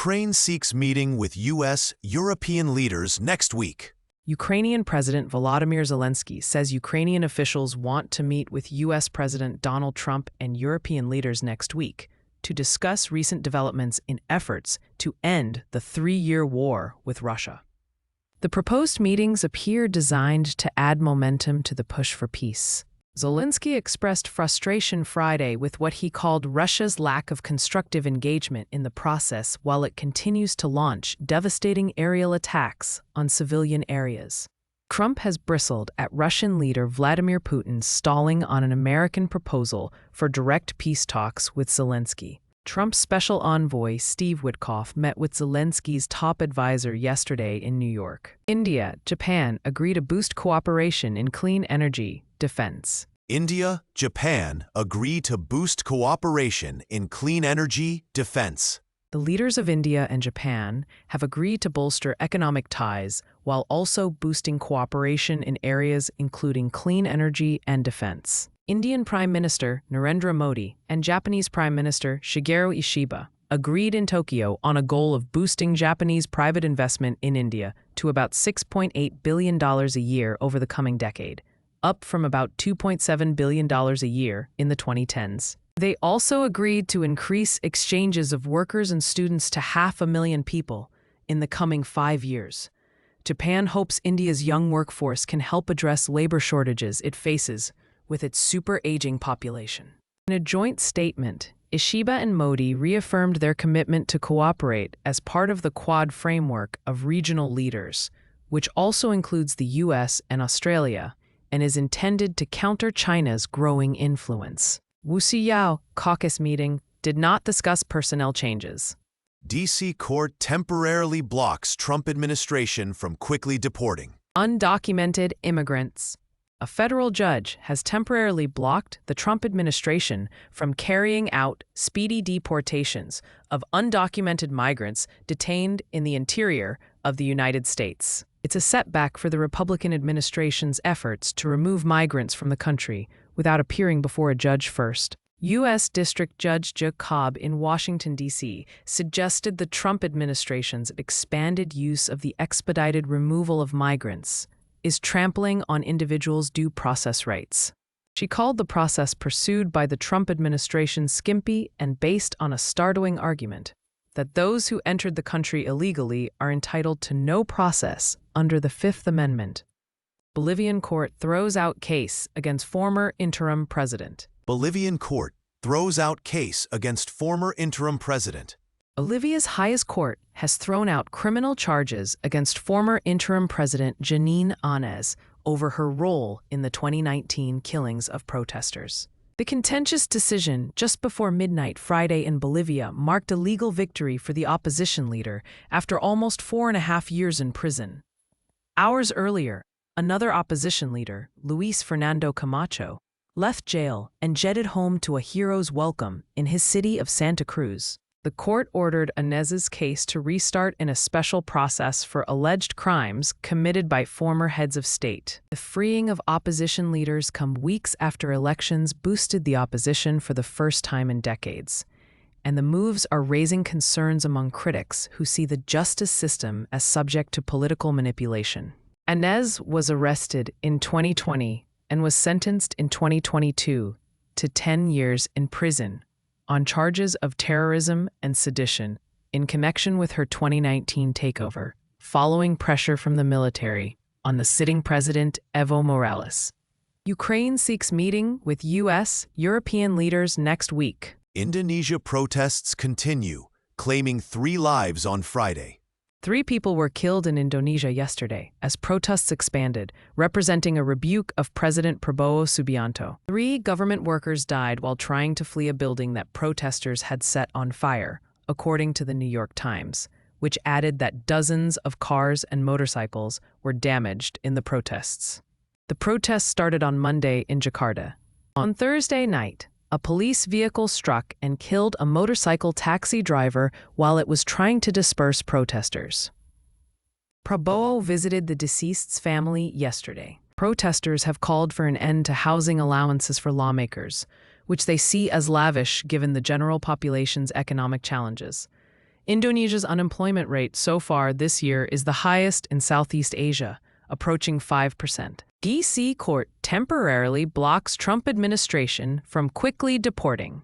Ukraine seeks meeting with U.S. European leaders next week. Ukrainian President Volodymyr Zelensky says Ukrainian officials want to meet with U.S. President Donald Trump and European leaders next week to discuss recent developments in efforts to end the three-year war with Russia. The proposed meetings appear designed to add momentum to the push for peace. Zelensky expressed frustration Friday with what he called Russia's lack of constructive engagement in the process while it continues to launch devastating aerial attacks on civilian areas. Trump has bristled at Russian leader Vladimir Putin's stalling on an American proposal for direct peace talks with Zelensky. Trump's special envoy Steve Witkoff met with Zelensky's top advisor yesterday in New York. India, Japan agree to boost cooperation in clean energy, defense. India, Japan agree to boost cooperation in clean energy, defense. The leaders of India and Japan have agreed to bolster economic ties while also boosting cooperation in areas including clean energy and defense. Indian Prime Minister Narendra Modi and Japanese Prime Minister Shigeru Ishiba agreed in Tokyo on a goal of boosting Japanese private investment in India to about $6.8 billion a year over the coming decade, up from about $2.7 billion a year in the 2010s. They also agreed to increase exchanges of workers and students to 500,000 people in the coming 5 years. Japan hopes India's young workforce can help address labor shortages it faces with its super-aging population. In a joint statement, Ishiba and Modi reaffirmed their commitment to cooperate as part of the Quad framework of regional leaders, which also includes the U.S. and Australia, and is intended to counter China's growing influence. Wusiyao caucus meeting did not discuss personnel changes. D.C. court temporarily blocks Trump administration from quickly deporting Undocumented immigrants. A federal judge has temporarily blocked the Trump administration from carrying out speedy deportations of undocumented migrants detained in the interior of the United States. It's a setback for the Republican administration's efforts to remove migrants from the country without appearing before a judge first. U.S. District Judge Joe Cobb in Washington, D.C., suggested the Trump administration's expanded use of the expedited removal of migrants is trampling on individuals' due process rights. She called the process pursued by the Trump administration skimpy and based on a startling argument that those who entered the country illegally are entitled to no process under the Fifth Amendment. Bolivian court throws out case against former interim president. Bolivian court throws out case against former interim president. Bolivia's highest court has thrown out criminal charges against former interim president Janine Áñez over her role in the 2019 killings of protesters. The contentious decision just before midnight Friday in Bolivia marked a legal victory for the opposition leader after almost 4.5 years in prison. Hours earlier, another opposition leader, Luis Fernando Camacho, left jail and jetted home to a hero's welcome in his city of Santa Cruz. The court ordered Áñez's case to restart in a special process for alleged crimes committed by former heads of state. The freeing of opposition leaders come weeks after elections boosted the opposition for the first time in decades, and the moves are raising concerns among critics who see the justice system as subject to political manipulation. Áñez was arrested in 2020 and was sentenced in 2022 to 10 years in prison on charges of terrorism and sedition in connection with her 2019 takeover, following pressure from the military on the sitting president Evo Morales. Ukraine seeks meeting with U.S. European leaders next week. Indonesia protests continue, claiming 3 lives on Friday. 3 people were killed in Indonesia yesterday as protests expanded, representing a rebuke of President Prabowo Subianto. 3 government workers died while trying to flee a building that protesters had set on fire, according to the New York Times, which added that dozens of cars and motorcycles were damaged in the protests. The protests started on Monday in Jakarta. On Thursday night, a police vehicle struck and killed a motorcycle taxi driver while it was trying to disperse protesters. Prabowo visited the deceased's family yesterday. Protesters have called for an end to housing allowances for lawmakers, which they see as lavish given the general population's economic challenges. Indonesia's unemployment rate so far this year is the highest in Southeast Asia, approaching 5%. DC court temporarily blocks Trump administration from quickly deporting